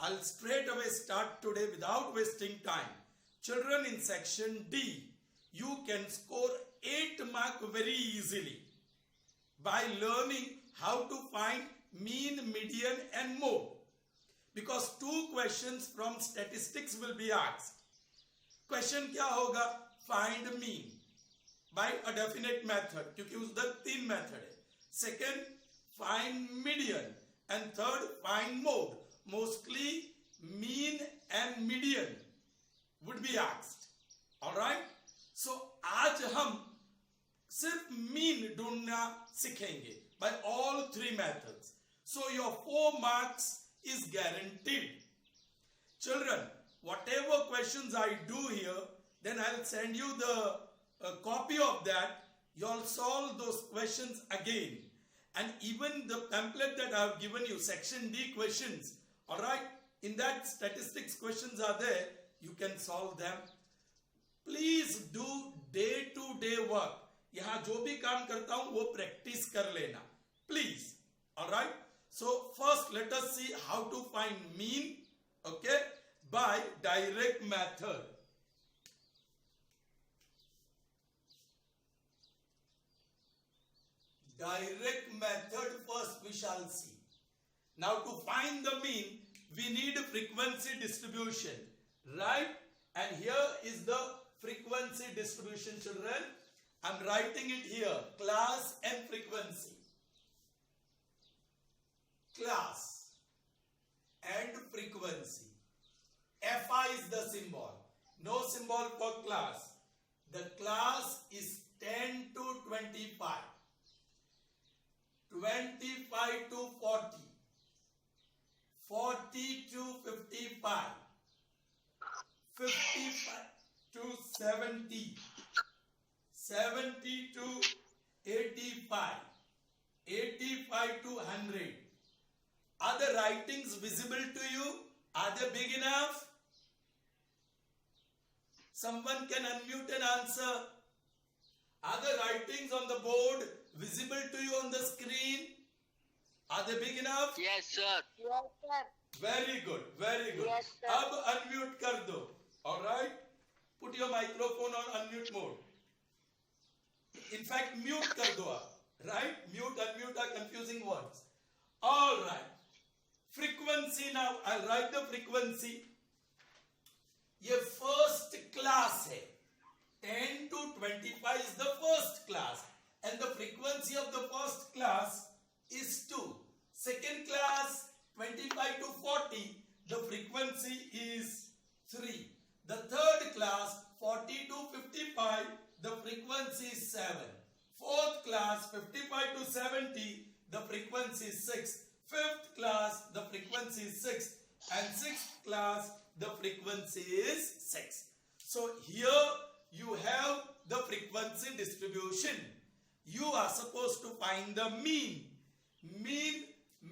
I'll straight away start today without wasting time. Children, in section D, you can score 8 marks very easily by learning how to find mean, median and mode. Because 2 questions from statistics will be asked. Question क्या होगा? Find mean by a definite method, क्योंकि उसका 3 method है. Second, find median, and third, find mode. Mostly mean and median would be asked. All right? So आज हम सिर्फ mean ढूंढना सीखेंगे by all 3 methods. So your 4 marks is guaranteed. Children, whatever questions I do here, then I'll send you the copy of that. You'll solve those questions again. And even the template that I have given you, section D questions, all right, in that statistics questions are there. You can solve them. Please do day to day work. यहाँ जो भी काम करता हूं वो practice कर लेना, please. All right. So first, let us see how to find mean, okay, by direct method. Direct method first we shall see. Now to find the mean, we need a frequency distribution, right? And here is the frequency distribution, children. I'm writing it here, class and frequency. Class and frequency. Fi is the symbol. No symbol for class. The class is 10 to 25. 25 to 40. 40 to 55. 55 to 70. 70 to 85. 85 to 100. Are the writings visible to you? Are they big enough? Someone can unmute and answer. Are the writings on the board visible to you on the screen? Are they big enough? Yes, sir. Yes, sir. Very good, very good. Yes, sir. अब unmute कर दो. All right? Put your microphone on unmute mode. In fact, mute कर दो आप. Right? Mute, unmute are confusing words. All right. Frequency now. I'll write the frequency. ये first class है. 10 to 25 is the first class. And the frequency of the first class is 2. Second class, 25 to 40, the frequency is 3. The third class, 40 to 55, the frequency is 7. Fourth class, 55 to 70, the frequency is 6. Fifth class, the frequency is 6. And sixth class, the frequency is 6. So here you have the frequency distribution. You are supposed to find the mean. Mean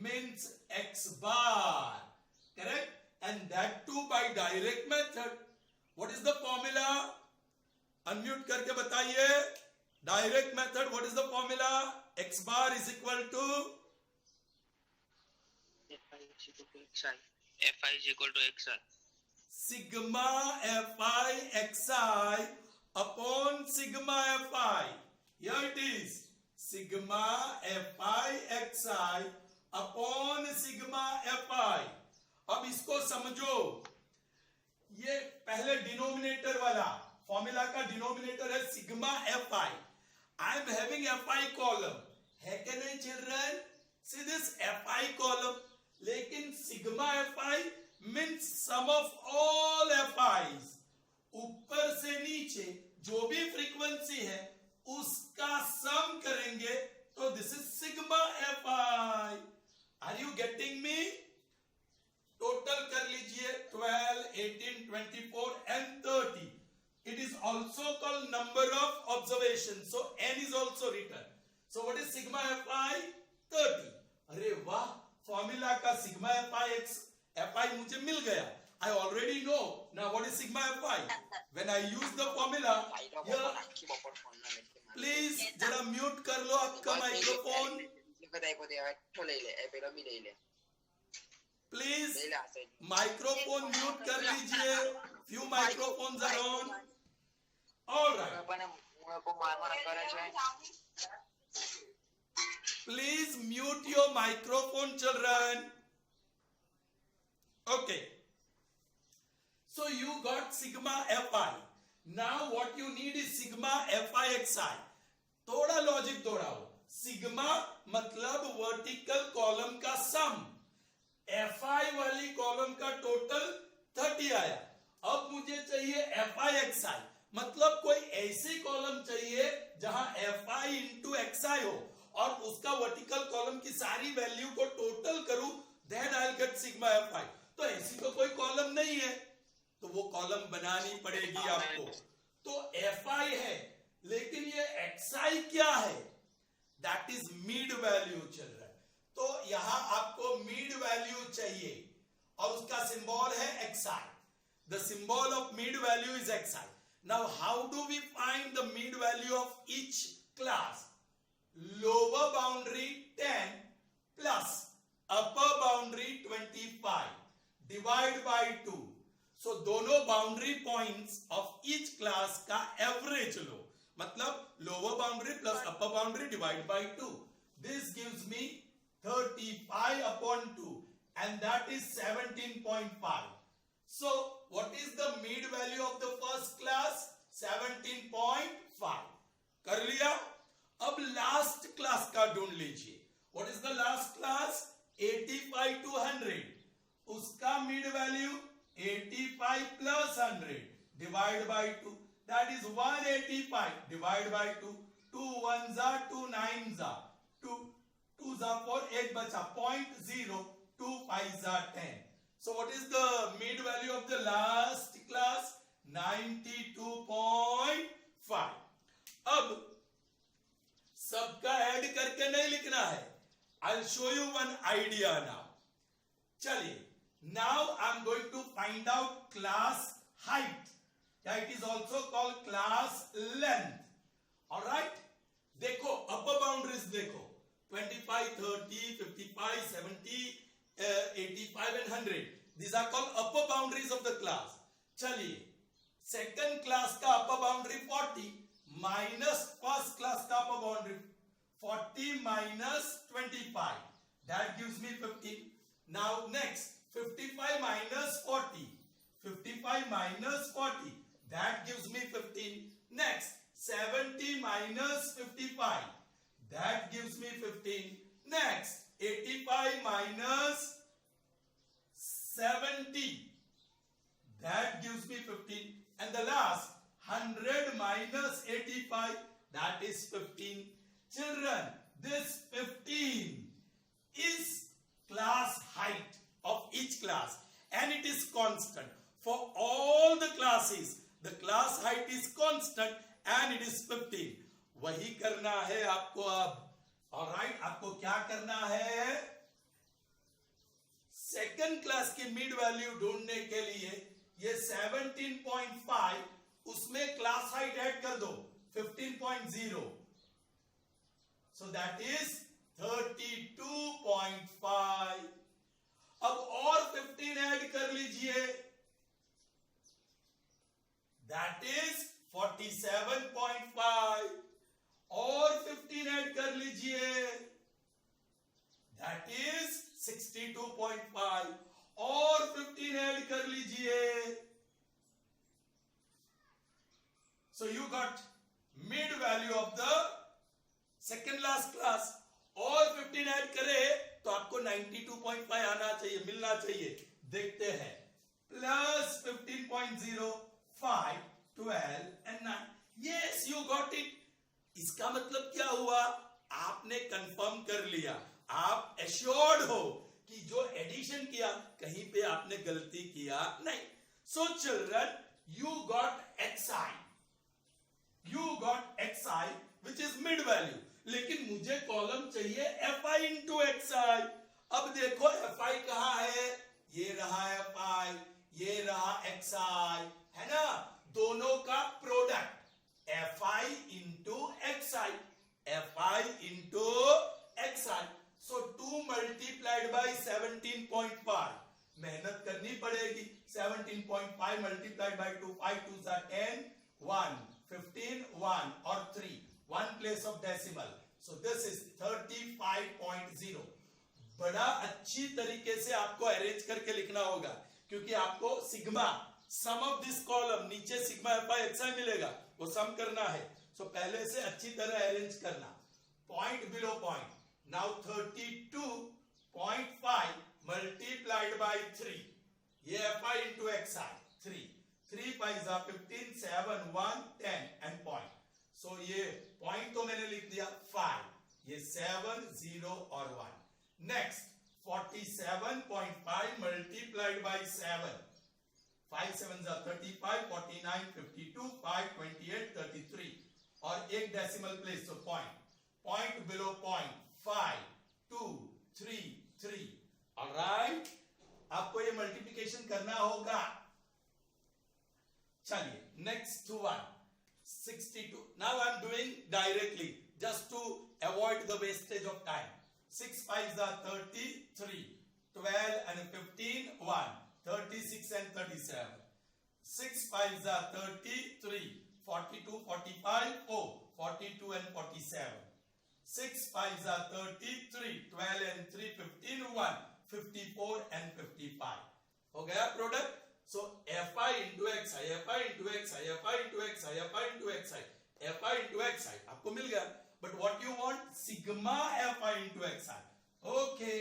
means x bar. Correct? And that too by direct method. What is the formula? Unmute करके बताइए. Direct method, what is the formula? X bar is equal to Fi is equal to xi. Fi is equal to xi. sigma Fi xi upon sigma Fi. Here it is. Sigma Fi xi upon sigma Fi. अब इसको समझो. ये पहले denominator वाला formula का denominator है sigma Fi. I am having Fi column. है कि नहीं children? See this Fi column. लेकिन sigma Fi means sum of all Fi's. ऊपर से नीचे जो भी फ्रीक्वेंसी है उसका सम करेंगे तो this is sigma Fi. Are you getting me? Total कर लीजिए 12, 18, 24 and 30. It is also called number of observations. So n is also written. So what is sigma Fi? 30. अरे वाह, फॉर्मूला का सिग्मा Fi मुझे मिल गया. I already know. Now what is sigma Fi? When I use the formula here, please जरा mute कर लो आपका microphone. Please microphone mute कर लीजिए. Few microphones are on. Alright, please mute your microphone, children. Okay, so you got sigma fi. Now what you need is sigma fi xi. थोड़ा logic दोहराओ. Sigma मतलब vertical column का सम. fi वाली column का total 30 आया. अब मुझे चाहिए fi xi, मतलब कोई ऐसी कॉलम चाहिए जहां fi इंटू xi हो और उसका वर्टिकल कॉलम की सारी वैल्यू को टोटल करूं, then I will get sigma fi. तो ऐसी तो कोई कॉलम नहीं है, तो वो कॉलम बनानी पड़ेगी आपको. तो fi है, लेकिन ये xi क्या है? That is mid value children. तो यहां आपको मिड वैल्यू चाहिए और उसका सिंबल है xi. The symbol of mid value is xi. Now how do we find the mid value of each class? Lower boundary 10 plus upper boundary 25 divide by 2. So दोनों boundary points of each class का average लो, मतलब lower boundary plus upper boundary divide by 2. This gives me 35 upon 2 and that is 17.5. So what is the mid value of the first class? 17.5. कर लिया. अब last class का ढूंढ लीजिए. What is the last class? 85 to 100. उसका mid value 85 plus 100 divide by 2, that is 185 divide by 2. 2 1s are 2 9s are 2 2s are 4, 8 बचा 0.0, 2 5s are 10. So what is the mid value of the last class? 92.5. अब सबका add करके नहीं लिखना है. I'll show you one idea now. चलिए, now I'm going to find out class height. That is also called class length. All right? देखो upper boundaries देखो 25, 30, 55, 70, 85 and 100. These are called upper boundaries of the class. चलिए, second class का upper boundary 40 minus first class का upper boundary 40 minus 25, that gives me 15. Now next 55 minus 40, 55 minus 40, that gives me 15. Next 70 minus 55, that gives me 15. Next 85 minus 70, that gives me 15. And the last 100 minus 85, that is 15. Children, this 15 is class height of each class and it is constant for all the classes. The class height is constant and it is 15. वही करना है आपको अब. Alright, आपको क्या करना है? Second class की मिड वैल्यू ढूंढने के लिए ये 17.5, उसमें क्लास हाइट ऐड कर दो 15.0. So that is 32.5. अब और 15 ऐड कर लीजिए, that is 47.5. और 15 ऐड कर लीजिए, that is 62.5. और 15 ऐड कर लीजिए. So you got mid value of the second last class. और 15 ऐड करे तो आपको 92.5 आना चाहिए, मिलना चाहिए. देखते हैं. Plus 15.0, 5, 12 and 9. Yes, you got it. इसका मतलब क्या हुआ? आपने कंफर्म कर लिया. आप एश्योर्ड हो कि जो एडिशन किया कहीं पे आपने गलती किया नहीं. So children, you got xi. You got xi which is mid value. लेकिन मुझे कॉलम चाहिए fi into xi. अब देखो fi कहां है? ये रहा fi, ये रहा xi, है ना? दोनों का product fi into xi, fi into xi. So 2 multiplied by 17.5. मेहनत करनी पड़ेगी. 17.5 multiplied by 2. 5 2s are 10. 1 15 1 or 3. 1 place of decimal. So this is 35.0. बड़ा अच्छी तरीके से आपको अरेंज करके लिखना होगा, क्योंकि आपको sigma sum of this column नीचे sigma F I X I मिलेगा, वो सम करना है. सो पहले से अच्छी तरह अरेंज करना. Point below point. Now 32.5 multiplied by 3. ये F I into X I. 3 5 15 7 1 10 and point. So ये पॉइंट तो मैंने लिख दिया 5. ये 7 0 और 1. Next 47.5 multiplied by 7. 5 7 35 49 52 5 28 33 और एक डेसिमल प्लेस. तो पॉइंट बिलो पॉइंट 5 2 3 3. ऑलराइट, आपको ये मल्टीप्लिकेशन करना होगा. चलिए next one 62. Now I am doing directly just to avoid the wastage of time. 6 5 33, 12 and 15 1, 36 and 37. 6 5 33, 42 45 4, 42 and 47. 6 5 33, 12 and 3 15 1, 54 and 55. हो गया product. So F I into X I, F I into X I, F I into X I, F I into X I, F I into X I आपको मिल गया. But what you want? Sigma F I into X I. Okay,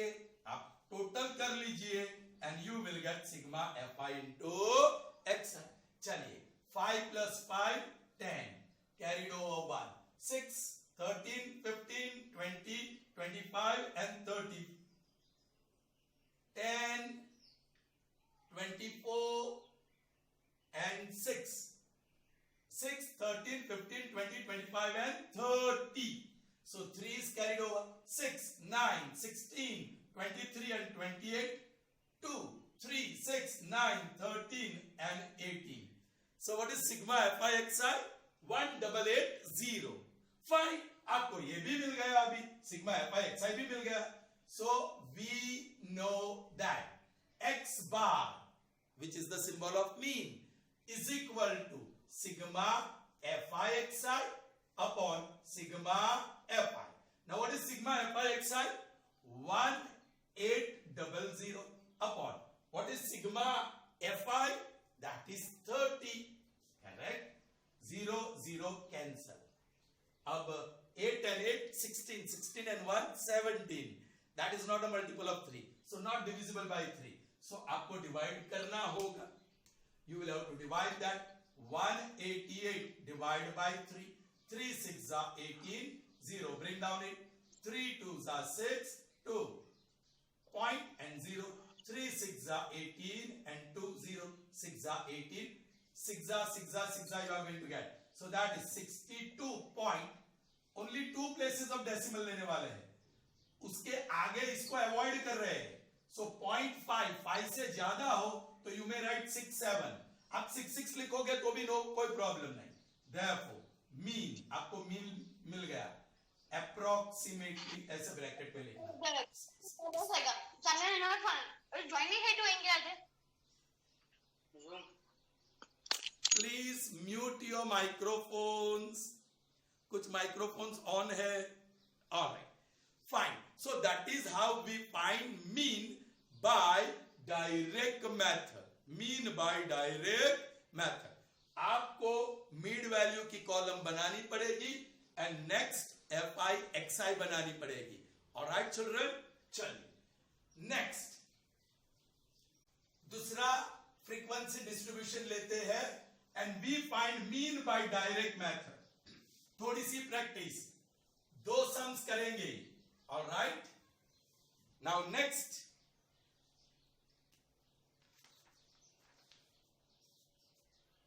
आप total कर लीजिए and you will get sigma F I into X I. चलिए 5 plus 5 10, carried over 1 6 13 15 20 25 and 30. 10 24 and 6 13 15 20 25 and 30. So 3 is carried over. 6 9 16 23 and 28. 2 3 6 9 13 and 18. So what is sigma fi xi? 1880. Fine, आपको ये भी मिल गया. अभी sigma fi xi भी मिल गया. So we know that x bar, which is the symbol of mean, is equal to sigma fi xi upon sigma fi. Now what is sigma fi xi? 1800 upon what is sigma fi? That is 30. Correct? 0 0 cancel. अब 8 and 8 16, 16 and 1 17. That is not a multiple of 3, so not divisible by 3. So आपको divide करना होगा. You will have to divide that. 188 divided by 3. 3 6 are 18. 0 bring down it. 3 2s are 6. 2 point and 0. 3 6 are 18 and 2 0. 6 are 18. 6 are 6 are 6 are you are going to get. So that is 62 point. Only 2 places of decimal लेने वाले हैं. उसके आगे इसको avoid कर रहे हैं. So 0.5 5 से ज्यादा हो तो you may write 6 7. आप 6 6 लिखोगे तो भी नो कोई प्रॉब्लम नहीं. Therefore मीन आपको मीन मिल गया. Approximately ऐसे ब्रैकेट पे लिखना. Please mute your microphones. कुछ माइक्रोफोन्स ऑन है. Alright. Fine. So that is how we find mean by direct method. Mean by direct method. आपको मीड वैल्यू की कॉलम बनानी पड़ेगी and next F I X I बनानी पड़ेगी. Alright children, चलिए next दूसरा फ्रीक्वेंसी डिस्ट्रीब्यूशन लेते हैं and we find mean by direct method. थोड़ी सी प्रैक्टिस, 2 सम्स करेंगे. Alright, now next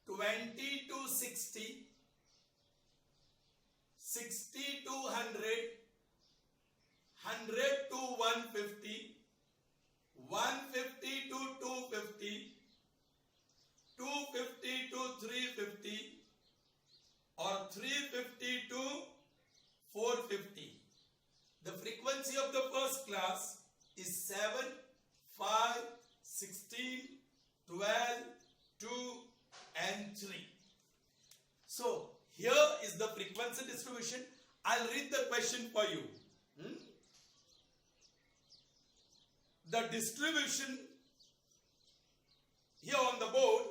20 to 60, 60 to 100, 100 to 150, 150 to 250, 250 to 350, or 350 to 450. The frequency of of the first class is 7, 5, 16, 12, 2 and 3. So here is the frequency distribution. I'll read the question for you. The distribution here on the board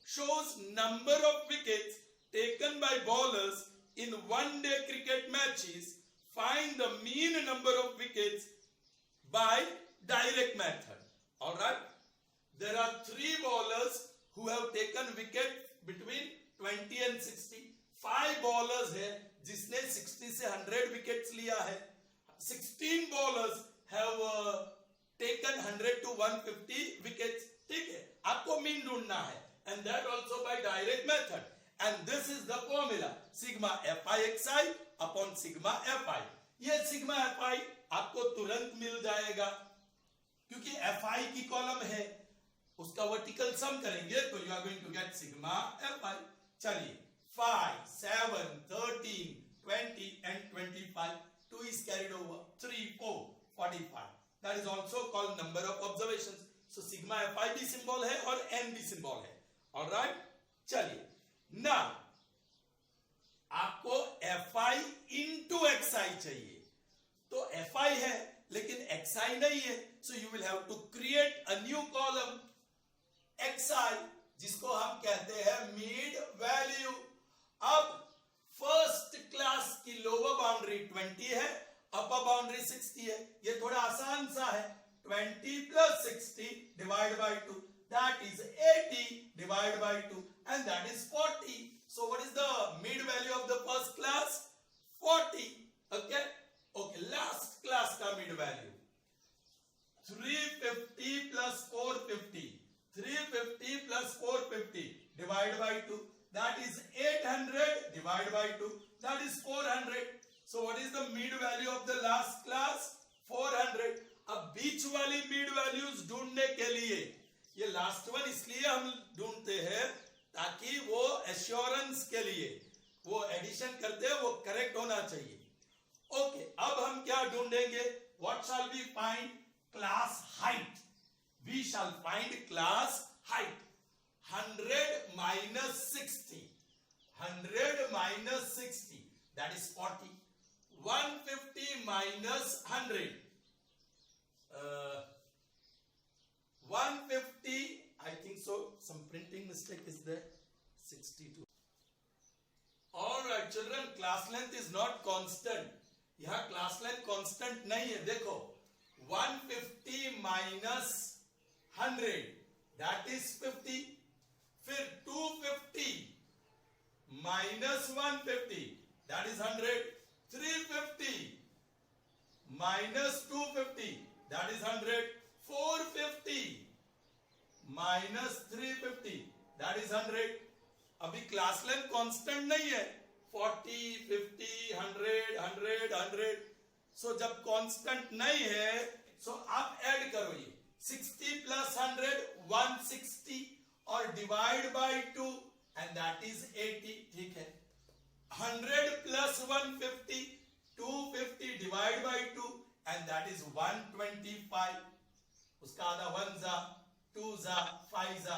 shows number of wickets taken by bowlers in one-day cricket matches. Find the mean number of wickets by direct method. Alright? There are 3 bowlers who have taken wicket between 20 and 60. 5 bowlers है जिसने 60 से 100 wickets लिया है. 16 bowlers have taken 100 to 150 wickets. ठीक है, आपको mean ढूंढना है, and that also by direct method. And this is the formula, sigma fi xi upon sigma fi. ये sigma fi आपको तुरंत मिल जाएगा क्योंकि fi की कॉलम है, उसका वर्टिकल सम करेंगे तो you are going to get sigma fi. चलिए 5, 7, 13, 20 and 25. 2 is carried over. 3, 4, 45. That is also called number of observations. So sigma fi भी सिंबल है और n भी सिंबल है. Alright? चलिए now आपको fi into xi चाहिए. तो fi है लेकिन xi नहीं है. So you will have to create a new column xi जिसको हम कहते हैं mid value. अब फर्स्ट क्लास की लोअर बाउंड्री 20 है, अपर बाउंड्री 60 है. ये थोड़ा आसान सा है. 20 plus 60 divided by 2, that is 80 divided by 2, and that is 40. So what is the mid value of the first class? 40. Okay? Okay, last class का mid value 350 plus 450. 350 plus 450 divided by 2, that is 800 divided by 2, that is 400. So what is the mid value of the last class? 400. अब बीच वाली mid values ढूंढने के लिए, ये last one इसलिए हम ढूंढते हैं ताकि वो एश्योरेंस के लिए वो एडिशन करते हैं वो करेक्ट होना चाहिए. ओके, अब हम क्या ढूंढेंगे? What shall we find? Class height. We shall find class height. 100 minus 60. 100 minus 60, that is 40. 150 minus 100. 150, I think so, some printing mistake is there. 62. Alright children, class length is not constant. यहाँ class length constant नहीं है. देखो 150 minus 100, that is 50. फिर 250 minus 150, that is 100. 350 minus 250, that is 100. 450 minus 350, that is 100. अभी class length constant नहीं है. 40, 50, 100, 100, 100. सो जब constant नहीं है सो आप ऐड करो. ये 60 plus 100 160 और divide by 2 and that is 80. ठीक है. 100 plus 150 250 divide by 2 and that is 125. उसका आधा 1 जा 2 जा 5 जा.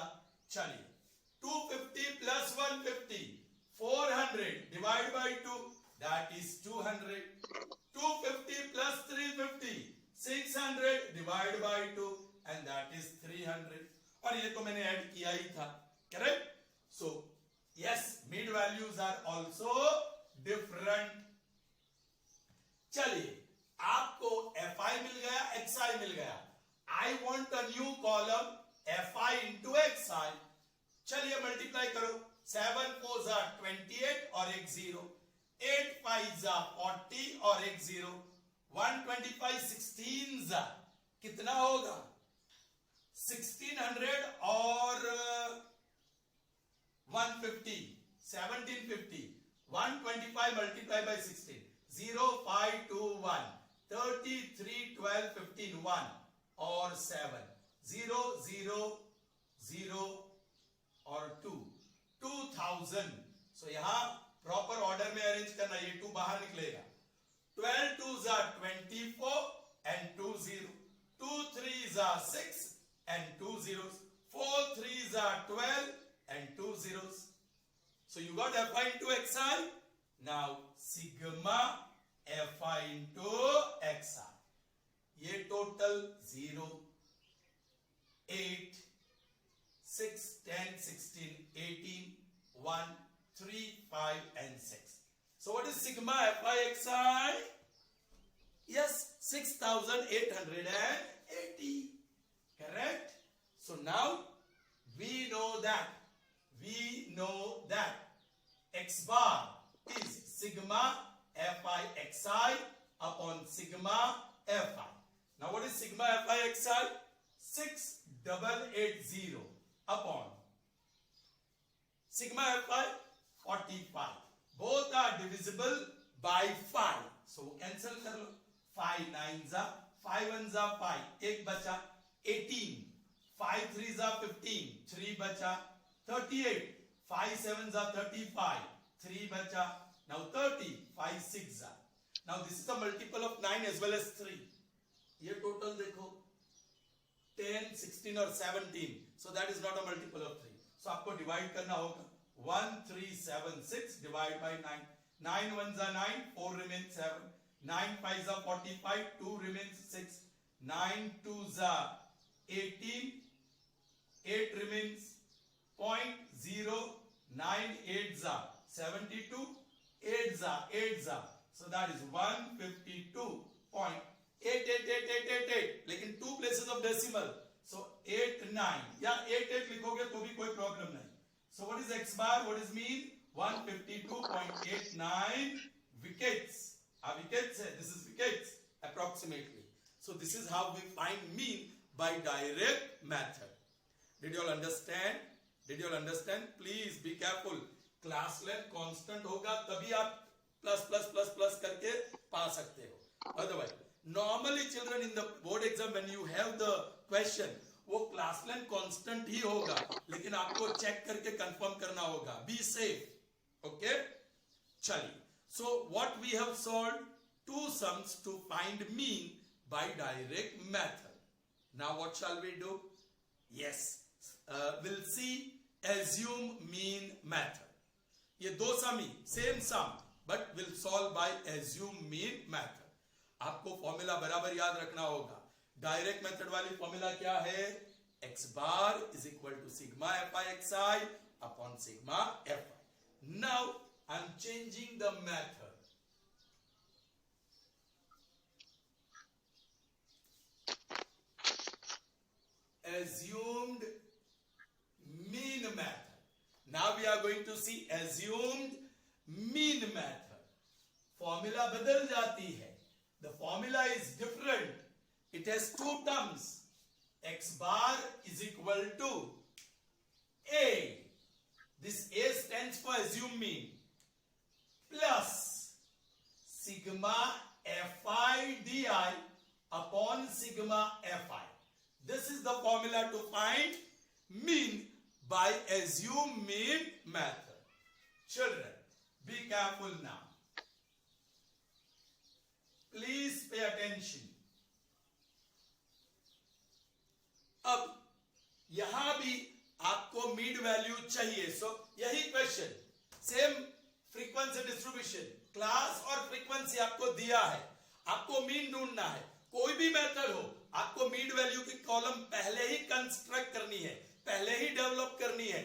चलिए 250 plus 150 400 divided by 2, that is 200. 250 plus 350 600 divided by 2 and that is 300. और ये तो मैंने ऐड किया ही था. Correct. So yes, mid values are also different. चलिए आपको fi मिल गया, xi मिल गया. I want a new column fi into xi. चलिए मल्टीप्लाई करो. 7 4 जा 28 और एक 0. 8 5 जा 40 और एक 0. 125 16 जा कितना होगा? 1600 और 150 1750. 125 multiplied by 16. 0 5 2 1 30 3 12 15 1 और 7 0 0 0 और 2 2000. सो यहां प्रॉपर ऑर्डर में अरेंज करना. ये 2 बाहर निकलेगा. 12 2 जा 24 and 2 0. 2 3s are 6 and 2 zeros. 4 3s are 12 and 2 zeros. So you got Fi into Xi. Now sigma Fi into Xi. ये total 0, 8, 6, 10, 16, 18, 1, 3, 5 and 6. So what is sigma Fi Xi? Yes, 6,880. Correct? So now we know that X bar is sigma Fi Xi upon sigma Fi. Now what is sigma Fi Xi? 6,880 upon sigma Fi 45. Both are divisible by 5. So cancel कर लो. 5 9s are 5 1s are 5. एक बचा 18. 5 3s are 15. 3 बचा 38. 5 7s are 35. 3 बचा. Now 30. 5 6s are. Now this is the multiple of 9 as well as 3. ये total देखो 10, 16 और 17. So that is not a multiple of 3. So आपको divide करना होगा. 1 3 7 6 divide by 9. 9 1s are 9. 4 remains 7. 9 5s are 45. 2 remains 6. 9 2s are 18. 8 remains 0.0. 9 8s are 72. 8s are. So that is 152.88888. लेकिन 2 places of decimal. So 8 9 या 8 8 लिखोगे तो भी कोई problem नहीं. So what is X bar? What is mean? 152.89 wickets. Wickets. This is wickets approximately. So this is how we find mean by direct method. Did you all understand? Please be careful. Class length constant होगा तभी आप plus करके पा सकते हो. Otherwise, normally children in the board exam when you have the question, वो class length constant ही होगा, लेकिन आपको चेक करके कंफर्म करना होगा. B safe. ओके, चलिए. So what we have solved 2 sums to find mean by direct method. Now what shall we do? Yes, we'll see assume mean method. ये 2 sum he same sum but will solve by assume mean method. आपको formula बराबर याद रखना होगा. Direct method वाली formula क्या है? X bar is equal to sigma Fi Xi upon sigma Fi. Now I'm changing the method. Assumed mean method. Now we are going to see assumed mean method. Formula बदल जाती है. The formula is different. It has 2 terms. X bar is equal to A. This A stands for assume mean. Plus sigma Fi di upon sigma Fi. This is the formula to find mean by assume mean method. Children, be careful now. Please pay attention. अब यहां भी आपको mid value चाहिए. सो यही question, same frequency distribution, class और frequency आपको दिया है. आपको मीन ढूंढना है. कोई भी मेथड हो, आपको मीड वैल्यू की कॉलम पहले ही कंस्ट्रक्ट करनी है, पहले ही डेवलप करनी है.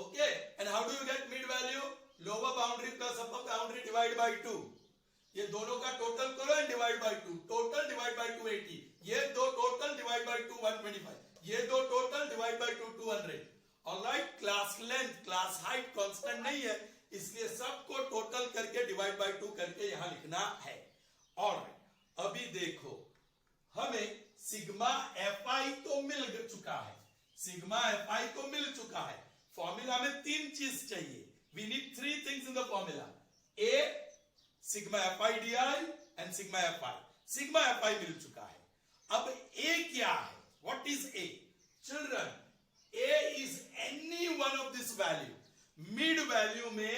Okay, and how do you get mid value? Lower boundary plus upper boundary divide by 2. ये दोनों का टोटल करो and divide by 2. Total divide by 2 80. ये दो टोटल डिवाइड बाय 2 125. ये दो total divide by 2 200. Alright, class length class height constant नहीं है, इसलिए सबको टोटल करके डिवाइड बाय 2 करके यहां लिखना है. ऑलराइट, अभी देखो हमें सिग्मा Fi तो मिल चुका है. सिग्मा Fi तो मिल चुका है. फॉर्मूला में 3 चीज चाहिए. We need 3 things in the formula. A sigma Fi di and sigma Fi. Sigma Fi मिल चुका है. अब A क्या है? What is A? Children, A is any one of this value. Mid value में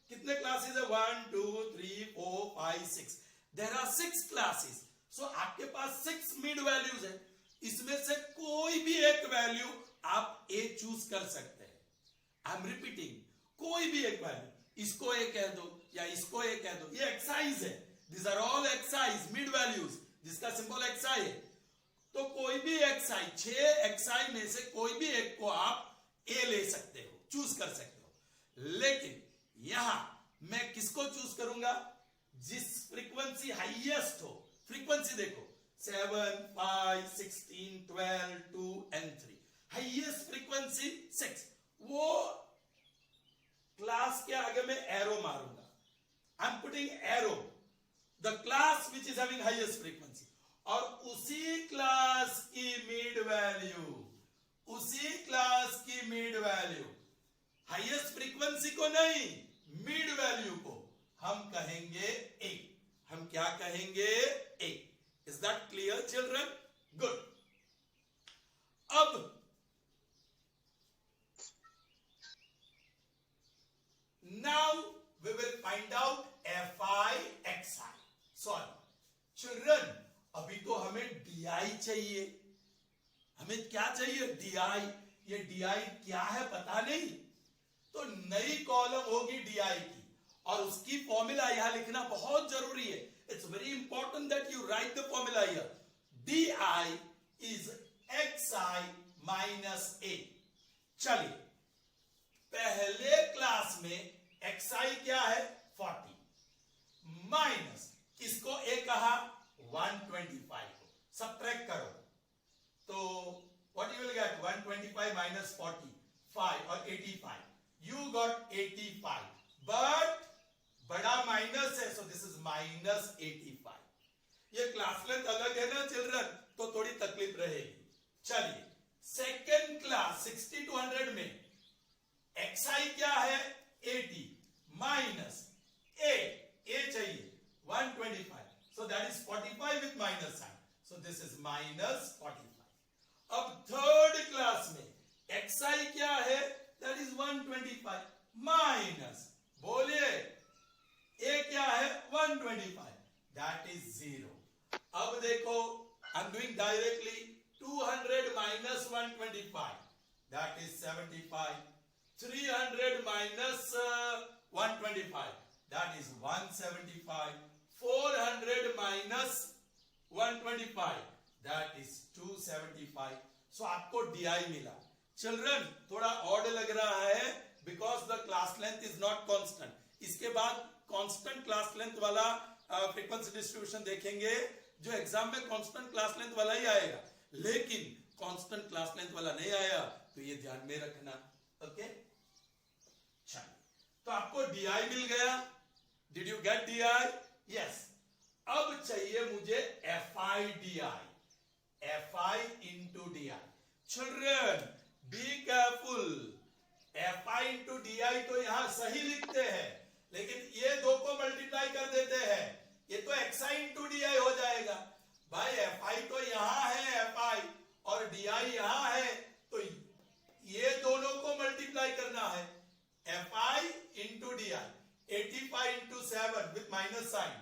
कितने क्लासेस है? 1 2 3 4 5 6. There are 6 classes. सो आपके पास 6 मिड वैल्यूज है, इसमें से कोई भी एक वैल्यू आप ए चूज कर सकते हैं। आई एम रिपीटिंग, कोई भी एक वैल्यू, इसको ए कह दो या इसको ए कह दो, ये एक्साइज है, this are all x i's, mid values, जिसका सिंबल एक्साई है। तो कोई भी एक्साई, 6 एक्साई में से कोई भी एक को आप ए ले सकते हो, चूज कर सकते हो। लेकिन यहां मैं किसको चूज करूंगा? जिस फ्रीक्वेंसी हाईएस्ट हो। फ्रीक्वेंसी देखो 7, 5, 16, 12, 2 and 3, हाईएस्ट फ्रीक्वेंसी 6, वो क्लास के आगे में एरो मारूंगा। I am putting arrow the class which is having highest frequency, और उसी क्लास की मिड वैल्यू, उसी क्लास की मिड वैल्यू, हाईएस्ट फ्रीक्वेंसी को नहीं, मिड वैल्यू को हम कहेंगे ए। हम क्या कहेंगे? A. Is that clear children? Good. अब now we will find out fi xi. Sorry children, अभी तो हमें di चाहिए। हमें क्या चाहिए? di। ये di क्या है पता नहीं, तो नई कॉलम होगी di की, और उसकी फॉर्मूला यहां लिखना बहुत जरूरी है। It's very important that you right the formula here. di is xi minus a। चलिए, पहले क्लास में xi क्या है? 40 माइनस किसको a कहा? 125 को सब्ट्रैक्ट करो, तो what you will gate? 125 minus 40, 5 और 85, यू गॉट 85, बट बड़ा माइनस है, सो दिस इज माइनस 85। ये क्लास लेंथ अलग है ना चिल्ड्रन, तो थोड़ी तकलीफ रहेगी। चलिए, सेकेंड क्लास 60 to 100 में xi क्या है? 80 माइनस a चाहिए 125, so that is 45 with minus sign, so this is minus 45. अब थर्ड क्लास में xi क्या है? that is 125 माइनस, बोलिए a क्या है? 125, that is 0. अब देखो, I'm doing directly 200 minus 125, that is 75. 300 minus 125, that is 175. 400 minus 125, that is 275. So आपको di मिला। चिल्ड्रन, थोड़ा ऑड लग रहा है because the class length is not constant. इसके बाद कांस्टेंट क्लास लेंथ वाला फ्रीक्वेंसी डिस्ट्रीब्यूशन देखेंगे, जो एग्जाम में कांस्टेंट क्लास लेंथ वाला ही आएगा, लेकिन कांस्टेंट क्लास लेंथ वाला नहीं आया तो ये ध्यान में रखना। ओके, चलिए, तो आपको di मिल गया। Did you get di? Yes. अब चाहिए मुझे fi di, fi into di। Children be careful, fi into di तो यहां सही लिखते हैं, लेकिन ये दो को मल्टीप्लाई कर देते हैं, ये तो xi इंटू di हो जाएगा। भाई fi तो यहां है fi, और di यहां है, तो ये दोनों को मल्टीप्लाई करना है, fi into di। 85 into 7 with minus sign,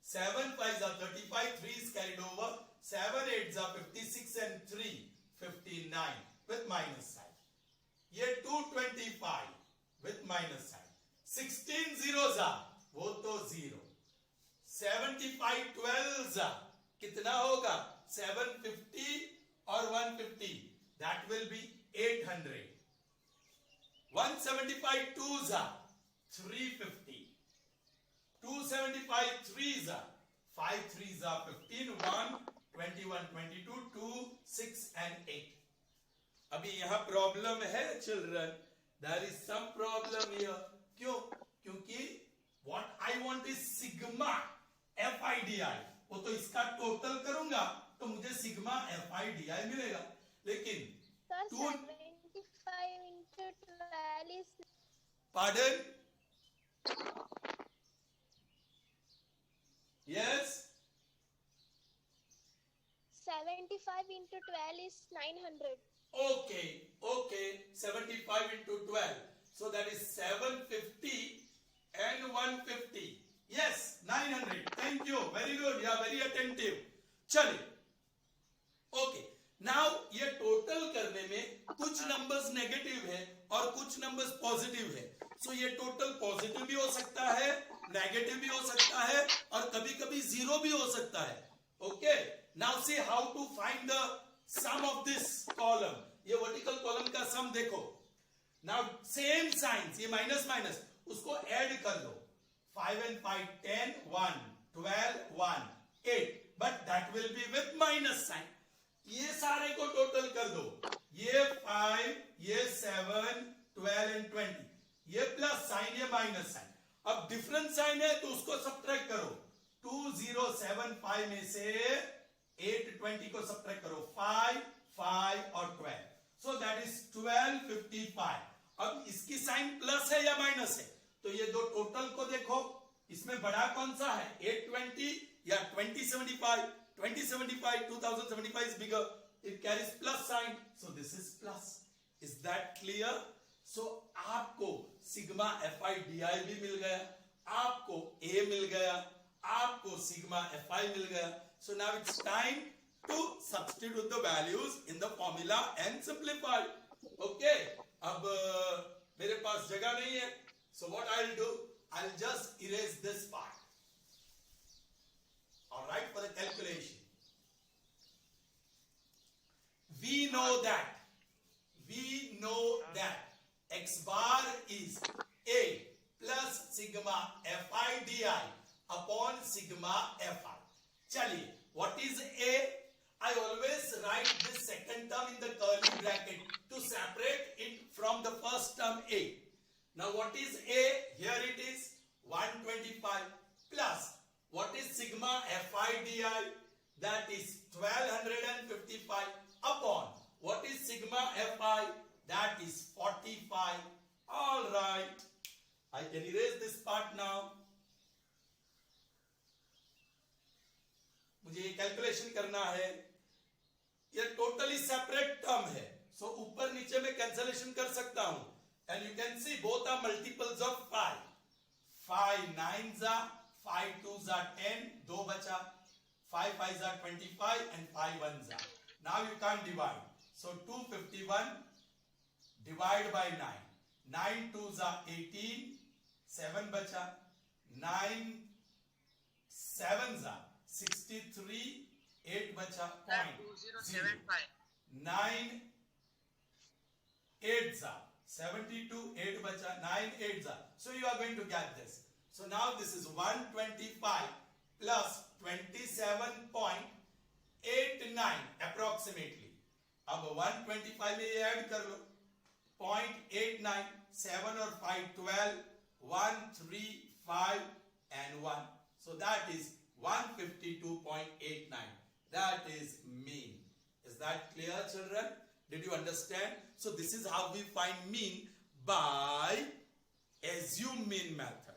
7 5s are 35, 3 is carried over, 7 8s are 56 and 3 59 with minus sign. ये 225 with minus sign, 16 zeros are, वो तो 0, 75 12s are, कितना होगा? 750 और 150, that will be 800. 175 2s are 350, 275 3s are, 5 3s are 15, 1 21 22 2 6 and 8. अभी यहां problem है children, there is some problem here. क्यों? क्योंकि what I want is sigma fi di, वो तो इसका टोटल करूंगा तो मुझे सिग्मा fi di मिलेगा, लेकिन Sir, 75 into 12 is... Pardon? Yes? 75 into 12 is 900. Okay. 75 into 12. So that is 750 and 150. Yes, 900. Thank you. Very good. You are very attentive. Numbers negative है और कुछ नंबर्स पॉजिटिव है, सो ये टोटल पॉजिटिव भी हो सकता है, नेगेटिव भी हो सकता है और कभी कभी जीरो भी हो सकता है. Okay, now see how to find the sum of this column. ये वर्टिकल कॉलम का सम देखो. नाउ सेम साइंस, ये माइनस माइनस उसको ऐड कर दो. 5 and 5 10 1 12 1 8, but that will be with minus sign. ये सारे को टोटल कर दो. ये 5, ये 7 12 and 20, ये प्लस साइन, ये माइनस साइन. अब डिफरेंट साइन है तो उसको सब्ट्रैक्ट करो. 2 0 7 5 में से 8 20 को सब्ट्रैक्ट करो. 5 5 और 12, सो दैट इज 12 55. अब इसकी साइन प्लस है या माइनस है, तो ये दो टोटल को देखो. इसमें बड़ा कौन सा है, 820 या 2075? 2075, 2075 is bigger. It carries plus sign, so this is plus. Is that clear? So आपको सिग्मा fi di भी मिल गया, आपको a मिल गया, आपको सिग्मा fi मिल गया. So now it's time to substitute the values in the formula and simplify. Okay, अब मेरे पास जगह नहीं है, so what I'll do, I'll just erase this part. All right, for the calculation. We know that x bar is a plus sigma fi di upon sigma fi. चलिए, what is a? I always write this second term in the curly bracket to separate it from the first term a. Now what is a? Here it is 125 plus what is sigma fi di? That is 1255 upon what is sigma fi? That is 45. All right, I can erase this part now. मुझे ये calculation करना है. ये totally separate term है, सो ऊपर नीचे में cancellation कर सकता हूं. And you can see both are multiples of 5. 5 9s are, 5 2s are 10, 2 बचा. 5 5s are 25 and 5 1s are. Now you can't divide. So 251 divide by 9. 9 2s are 18, 7 बचा. 9 7s are 63, 8 बचा. That 2075. 9 8s are 72, 8 bacha, 9 8s are. So you are going to get this. So now this is 125 plus 27.89 approximately. अब 125 में ये add कर लो. 0.89, 7 और 5 12, 1 3 5 and 1. So that is 152.89. That is mean. Is that clear, children? Did you understand? So this is how we find mean by assume mean method.